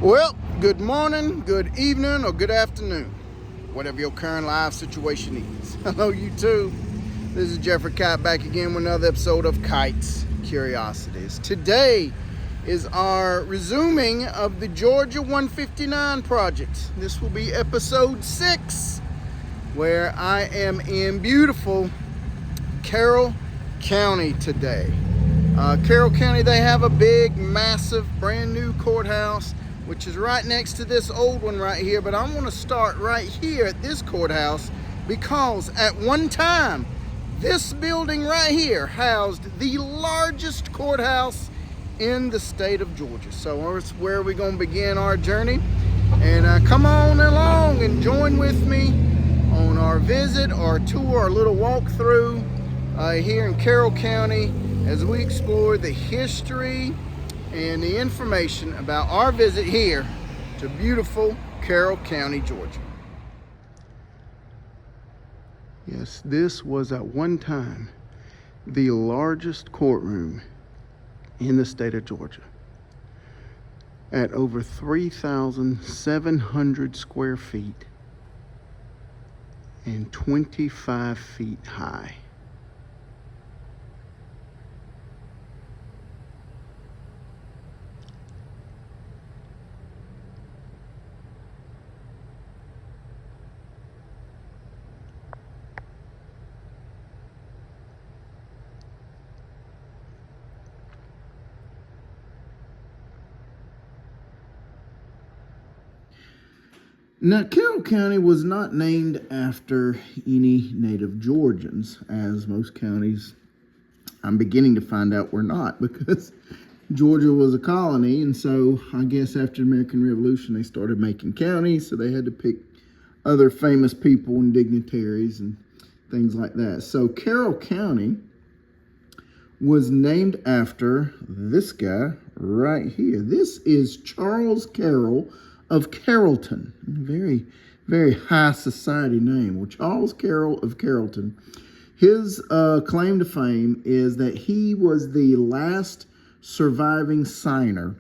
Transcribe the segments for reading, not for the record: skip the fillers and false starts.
Well, good morning, good evening, or good afternoon, whatever your current life situation is. Hello, YouTube. This is Jeffrey Kite back again with another episode of Kite's Curiosities. Today is our resuming of the Georgia 159 project. This will be episode 6, where I am in beautiful Carroll County today. Carroll County, they have a big, massive, brand new courthouse, which is right next to this old one right here. But I want to start right here at this courthouse because at one time, this building right here housed the largest courthouse in the state of Georgia. So that's where we're going to begin our journey. And come on along and join with me on our visit, our tour, our little walkthrough here in Carroll County as we explore the history and the information about our visit here to beautiful Carroll County, Georgia. Yes, this was at one time the largest courtroom in the state of Georgia, at over 3,700 square feet and 25 feet high. Now, Carroll County was not named after any native Georgians, as most counties, I'm beginning to find out, were not, because Georgia was a colony, and so I guess after the American Revolution they started making counties, so they had to pick other famous people and dignitaries and things like that. So Carroll County was named after this guy right here. This is Charles Carroll of Carrollton. Very, very high society name. Well, Charles Carroll of Carrollton. His claim to fame is that he was the last surviving signer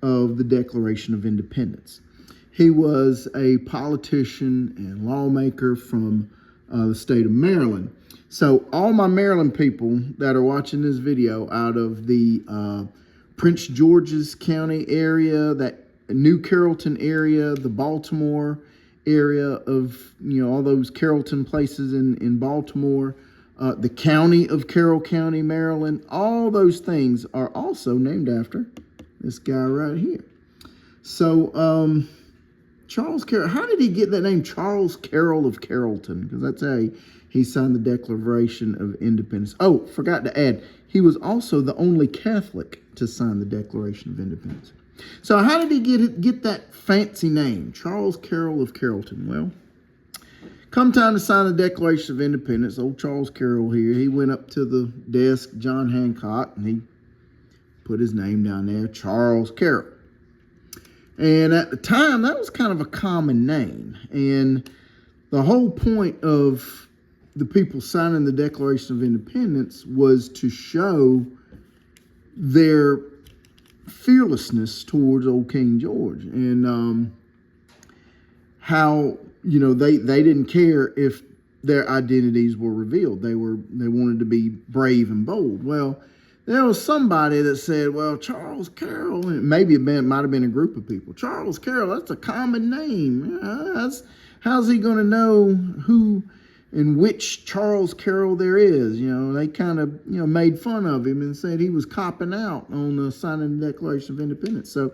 of the Declaration of Independence. He was a politician and lawmaker from the state of Maryland. So all my Maryland people that are watching this video out of the Prince George's County area, that New Carrollton area, the Baltimore area of, all those Carrollton places in Baltimore, the county of Carroll County, Maryland, all those things are also named after this guy right here. So, Charles Carroll, how did he get that name, Charles Carroll of Carrollton? Because that's how he signed the Declaration of Independence. Oh, forgot to add, he was also the only Catholic to sign the Declaration of Independence. So how did he get that fancy name, Charles Carroll of Carrollton? Well, come time to sign the Declaration of Independence, old Charles Carroll here, he went up to the desk, John Hancock, and he put his name down there, Charles Carroll. And at the time, that was kind of a common name. And the whole point of the people signing the Declaration of Independence was to show their fearlessness towards old King George, and how they didn't care if their identities were revealed. They wanted to be brave and bold. Well, there was somebody that said, well, Charles Carroll, and maybe might have been a group of people. Charles Carroll, that's a common name. How's he going to know who and which Charles Carroll there is? They kind of, made fun of him and said he was copping out on signing the Declaration of Independence. So,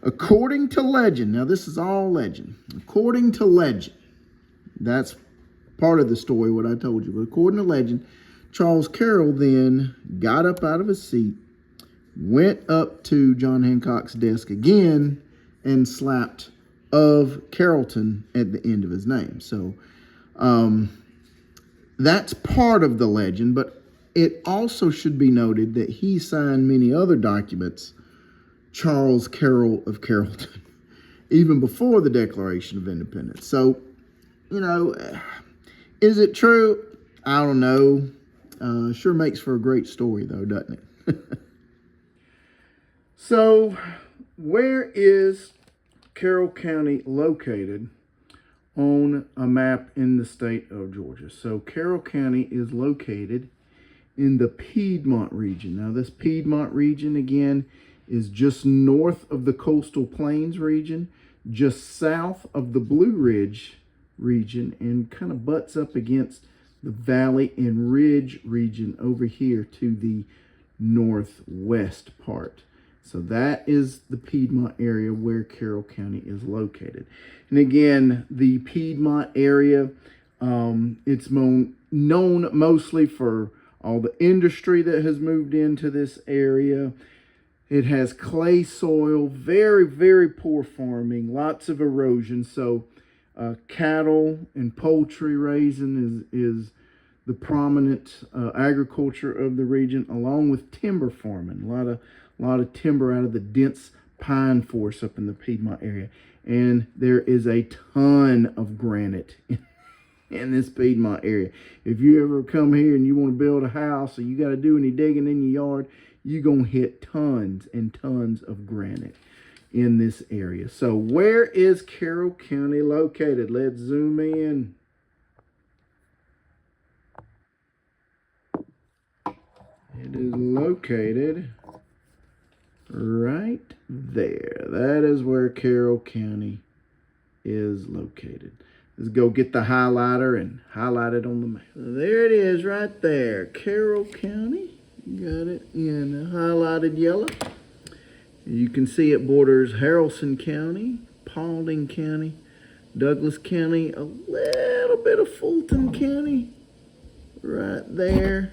according to legend, now this is all legend. According to legend, that's part of the story, what I told you. But according to legend, Charles Carroll then got up out of his seat, went up to John Hancock's desk again, and slapped of Carrollton at the end of his name. So, that's part of the legend, but it also should be noted that he signed many other documents, Charles Carroll of Carrollton, even before the Declaration of Independence. So, is it true? I don't know. Sure makes for a great story, though, doesn't it? So, where is Carroll County located on a map in the state of Georgia? So Carroll County is located in the Piedmont region. Now this Piedmont region again is just north of the Coastal Plains region, just south of the Blue Ridge region, and kind of butts up against the Valley and Ridge region over here to the northwest part. So that is the Piedmont area where Carroll County is located. And again, the Piedmont area, it's known mostly for all the industry that has moved into this area. It has clay soil, very, very poor farming, lots of erosion. So cattle and poultry raising is the prominent agriculture of the region, along with timber farming. A lot of timber out of the dense pine forest up in the Piedmont area. And there is a ton of granite in this Piedmont area. If you ever come here and you want to build a house or you got to do any digging in your yard, you're going to hit tons and tons of granite in this area. So where is Carroll County located? Let's zoom in. It is located right there. That is where Carroll County is located. Let's go get the highlighter and highlight it on the map. There it is right there. Carroll County. Got it in highlighted yellow. You can see it borders Haralson County, Paulding County, Douglas County, a little bit of Fulton County right there.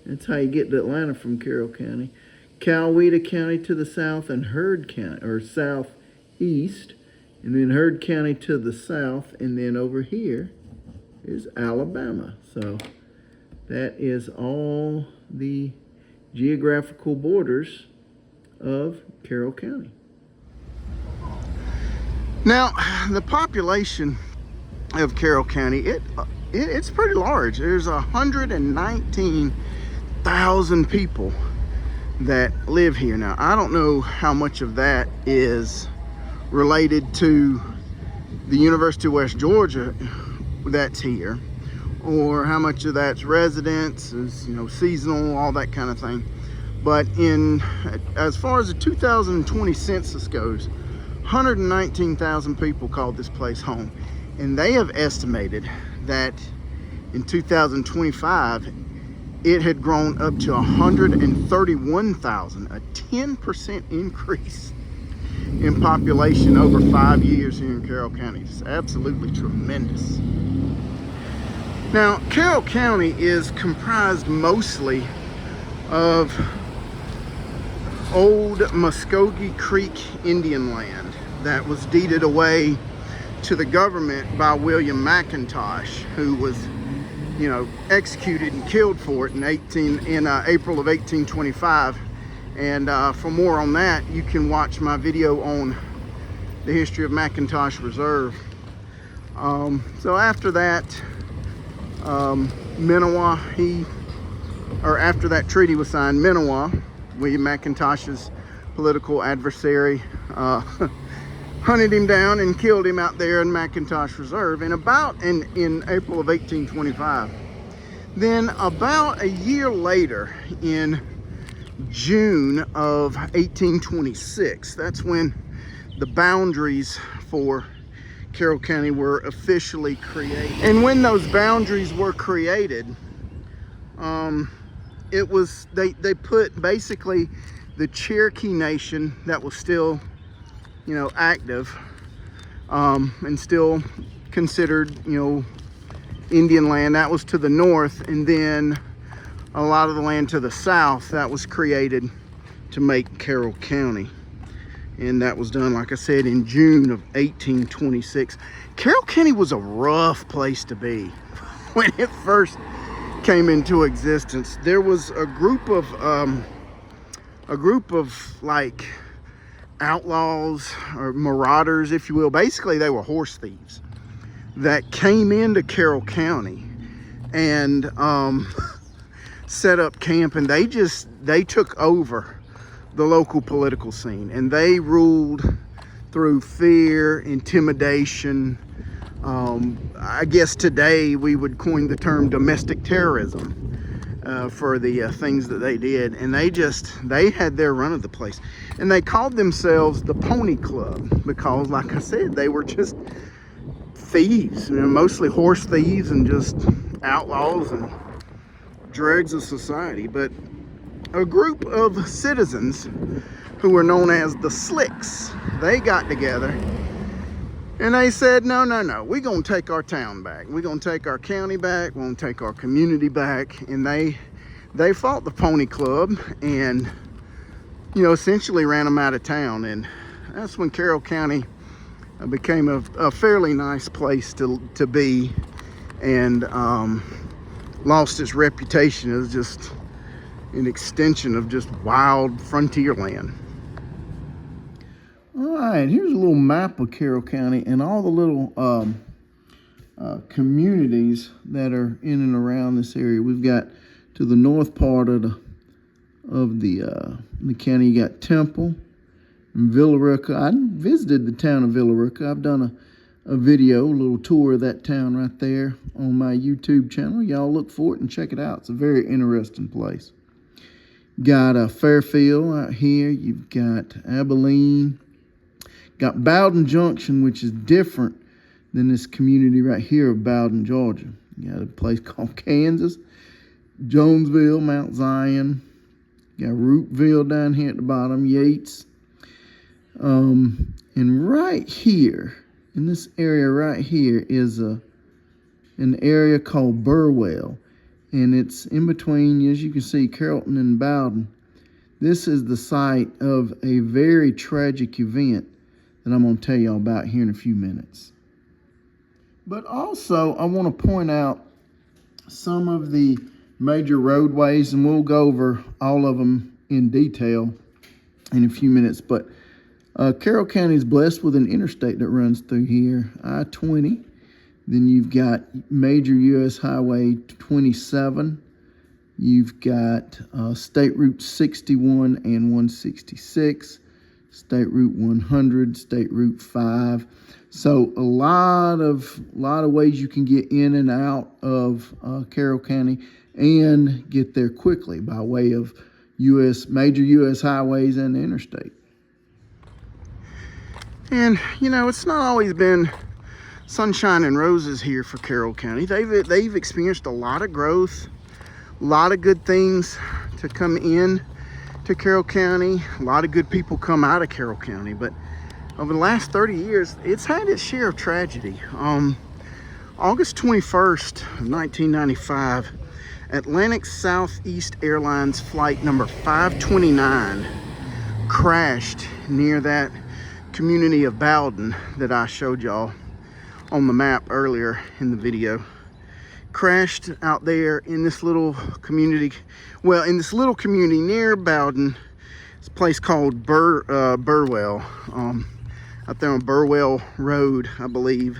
That's how you get to Atlanta from Carroll County. Coweta County to the south, and Heard County, or southeast, and then Heard County to the south, and then over here is Alabama. So that is all the geographical borders of Carroll County. Now, the population of Carroll County, it's pretty large. There's 119,000 people that live here. Now, I don't know how much of that is related to the University of West Georgia that's here, or how much of that's residents, is, you know, seasonal, all that kind of thing. But as far as the 2020 census goes, 119,000 people called this place home, and they have estimated that in 2025 it had grown up to 131,000, a 10% increase in population over 5 years here in Carroll County. It's absolutely tremendous. Now, Carroll County is comprised mostly of old Muskogee Creek Indian land that was deeded away to the government by William McIntosh, who was, you know, executed and killed for it in April of 1825. And for more on that, you can watch my video on the history of McIntosh Reserve. So after that, after that treaty was signed, Minowa, William McIntosh's political adversary, hunted him down and killed him out there in McIntosh Reserve in April of 1825. Then about a year later, in June of 1826, that's when the boundaries for Carroll County were officially created. And when those boundaries were created, they put basically the Cherokee Nation that was still, you know, active, and still considered, you know, Indian land, that was to the north, and then a lot of the land to the south that was created to make Carroll County. And that was done, like I said, in June of 1826. Carroll County was a rough place to be when it first came into existence. There was a group of like outlaws or marauders, if you will. Basically, they were horse thieves that came into Carroll County and set up camp, and they took over the local political scene, and they ruled through fear, intimidation. I guess today we would coin the term domestic terrorism for the things that they did. And they had their run of the place. And they called themselves the Pony Club because, like I said, they were just thieves, mostly horse thieves and just outlaws and dregs of society. But a group of citizens who were known as the Slicks, they got together and they said, no, we're gonna take our town back, we're gonna take our county back, we're gonna take our community back. And they fought the Pony Club and essentially ran them out of town. And that's when Carroll County became a fairly nice place to be, and lost its reputation as just an extension of just wild frontier land. All right, here's a little map of Carroll County and all the little communities that are in and around this area. We've got to the north part of the county, you got Temple and Villa Rica. I visited the town of Villa Rica. I've done a video, a little tour of that town right there on my YouTube channel. Y'all look for it and check it out. It's a very interesting place. Got Fairfield out here. You've got Abilene. Got Bowden Junction, which is different than this community right here of Bowden, Georgia. You got a place called Kansas, Jonesville, Mount Zion. You got Rootville down here at the bottom, Yates. And right here, in this area right here, is an area called Burwell. And it's in between, as you can see, Carrollton and Bowden. This is the site of a very tragic event that I'm going to tell y'all about here in a few minutes. But also, I want to point out some of the major roadways, and we'll go over all of them in detail in a few minutes. But Carroll County is blessed with an interstate that runs through here, I-20. Then you've got major U.S. Highway 27. You've got State Route 61 and 166, State Route 100, State Route 5. So a lot of ways you can get in and out of Carroll County and get there quickly by way of major U.S. highways and the interstate. And it's not always been sunshine and roses here for Carroll County. They've experienced a lot of growth, a lot of good things to come in to Carroll County. A lot of good people come out of Carroll County, but over the last 30 years, it's had its share of tragedy. August 21st of 1995, Atlantic Southeast Airlines flight number 529 crashed near that community of Bowden that I showed y'all on the map earlier in the video. Crashed out there in this little community, near Bowden. It's a place called Burwell, out there on Burwell Road, I believe,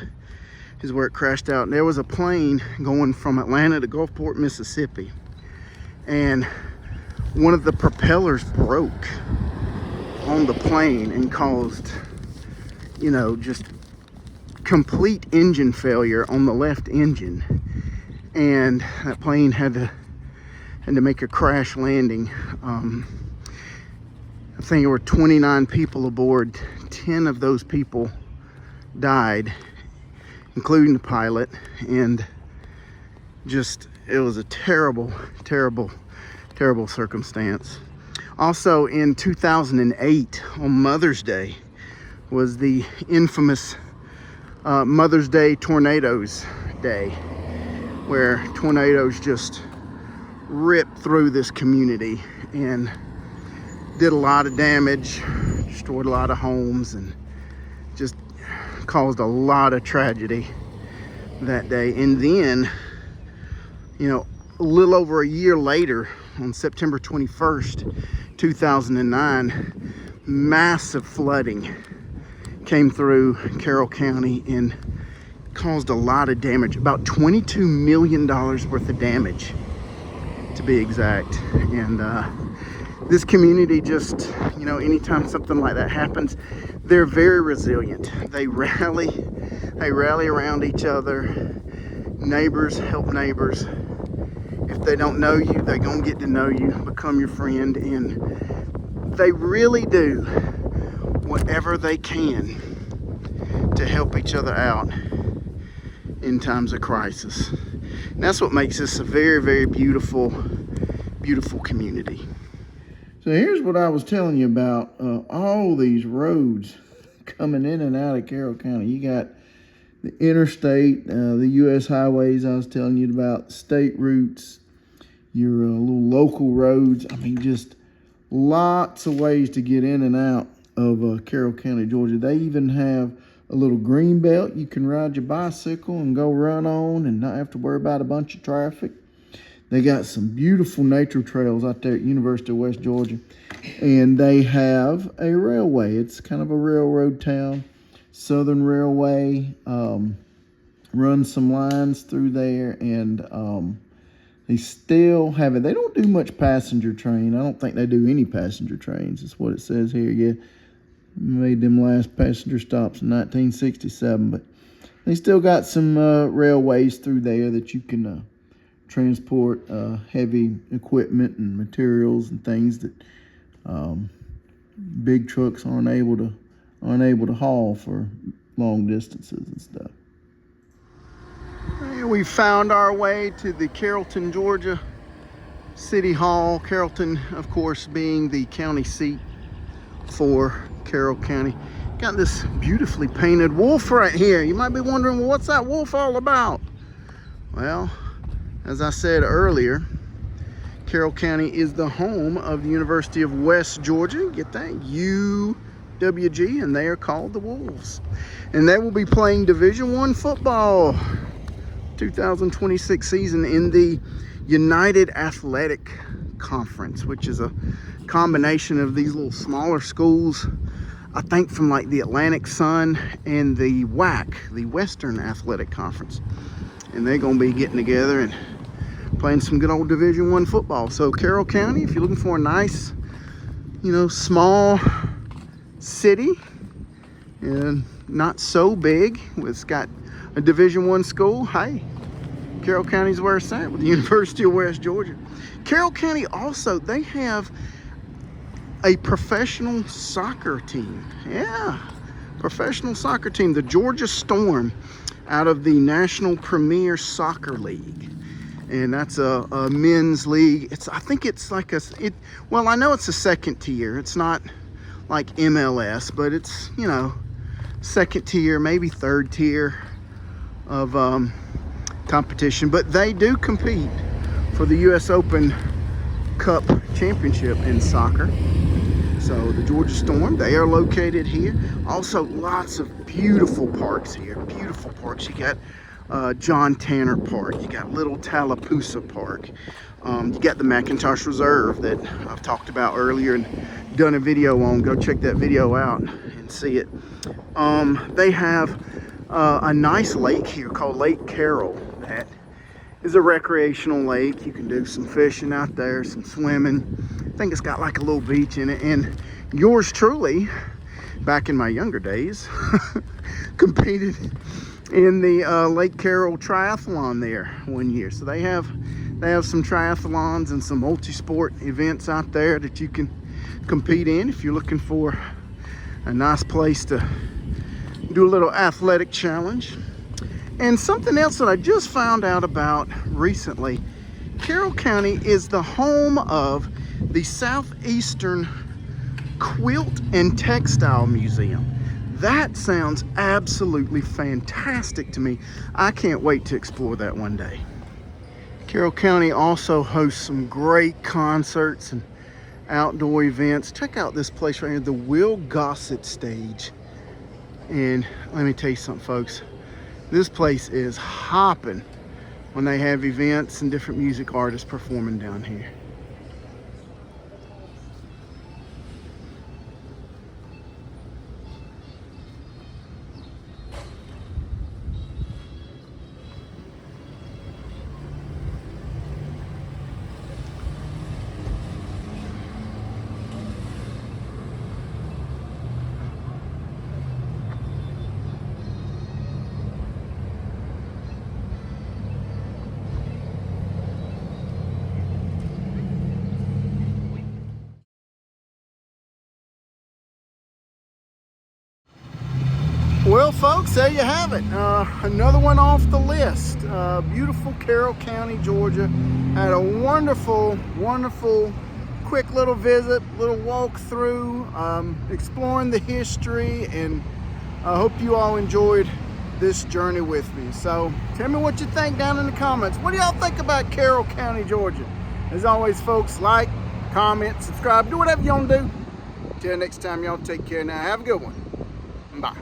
is where it crashed out. And there was a plane going from Atlanta to Gulfport, Mississippi, and one of the propellers broke on the plane and caused, just complete engine failure on the left engine. And that plane had to make a crash landing. I think there were 29 people aboard. 10 of those people died, including the pilot. And it was a terrible, terrible, terrible circumstance. Also in 2008, on Mother's Day, was the infamous Mother's Day Tornadoes Day, where tornadoes just ripped through this community and did a lot of damage, destroyed a lot of homes, and just caused a lot of tragedy that day. And then, a little over a year later, on September 21st, 2009, massive flooding came through Carroll County and caused a lot of damage, about $22 million worth of damage to be exact. And this community just, you know, anytime something like that happens, they're very resilient. They rally around each other. Neighbors help neighbors. If they don't know you, they're gonna get to know you, become your friend, and they really do whatever they can to help each other out in times of crisis. And that's what makes this a very, very beautiful, beautiful community. So here's what I was telling you about all these roads coming in and out of Carroll County. You got the interstate, the U.S. highways I was telling you about, state routes, your little local roads. I mean, just lots of ways to get in and out of Carroll County, Georgia. They even have a little green belt you can ride your bicycle and go run on and not have to worry about a bunch of traffic. They got some beautiful nature trails out there at University of West Georgia. And they have a railway. It's kind of a railroad town. Southern Railway runs some lines through there, and they still have it. They don't do much passenger train. I don't think they do any passenger trains. That's what it says here. Yeah, made them last passenger stops in 1967, but they still got some railways through there that you can transport heavy equipment and materials and things that big trucks aren't able to haul for long distances and stuff. And we found our way to the Carrollton, Georgia City Hall. Carrollton, of course, being the county seat for Carroll County. Got this beautifully painted wolf right here. You might be wondering, well, what's that wolf all about? Well, as I said earlier, Carroll County is the home of the University of West Georgia. Get that? UWG, and they are called the Wolves. And they will be playing Division I football 2026 season in the United Athletic Conference, which is a combination of these little smaller schools, I think from like the Atlantic Sun and the WAC, the Western Athletic Conference. And they're going to be getting together and playing some good old Division I football. So Carroll County, if you're looking for a nice, you know, small city and not so big, it's got a Division I school, hey, Carroll County's where it's at with the University of West Georgia. Carroll County also, they have a professional soccer team. Yeah, professional soccer team, the Georgia Storm, out of the National Premier Soccer League. And that's a men's league. I think it's like well, I know it's a second tier. It's not like MLS, but it's, you know, second tier, maybe third tier of competition. But they do compete for the U.S. Open Cup Championship in soccer. So the Georgia Storm, they are located here. Also, lots of beautiful parks here. Beautiful parks. You got John Tanner Park. You got Little Tallapoosa Park. You got the McIntosh Reserve that I've talked about earlier and done a video on. Go check that video out and see it. They have a nice lake here called Lake Carroll. That is a recreational lake. You can do some fishing out there, some swimming. I think it's got like a little beach in it. And yours truly, back in my younger days, competed in the Lake Carroll Triathlon there one year. So they have some triathlons and some multi-sport events out there that you can compete in if you're looking for a nice place to do a little athletic challenge. And something else that I just found out about recently, Carroll County is the home of the Southeastern Quilt and Textile Museum. That sounds absolutely fantastic to me. I can't wait to explore that one day. Carroll County also hosts some great concerts and outdoor events. Check out this place right here, the Will Gossett Stage. And let me tell you something, folks. This place is hopping when they have events and different music artists performing down here. Well, folks, there you have it. Another one off the list. Beautiful Carroll County, Georgia. Had a wonderful, wonderful, quick little visit, little walk through, exploring the history, and I hope you all enjoyed this journey with me. So tell me what you think down in the comments. What do y'all think about Carroll County, Georgia? As always, folks, like, comment, subscribe, do whatever you want to do. Till next time, y'all take care now. Have a good one. Bye.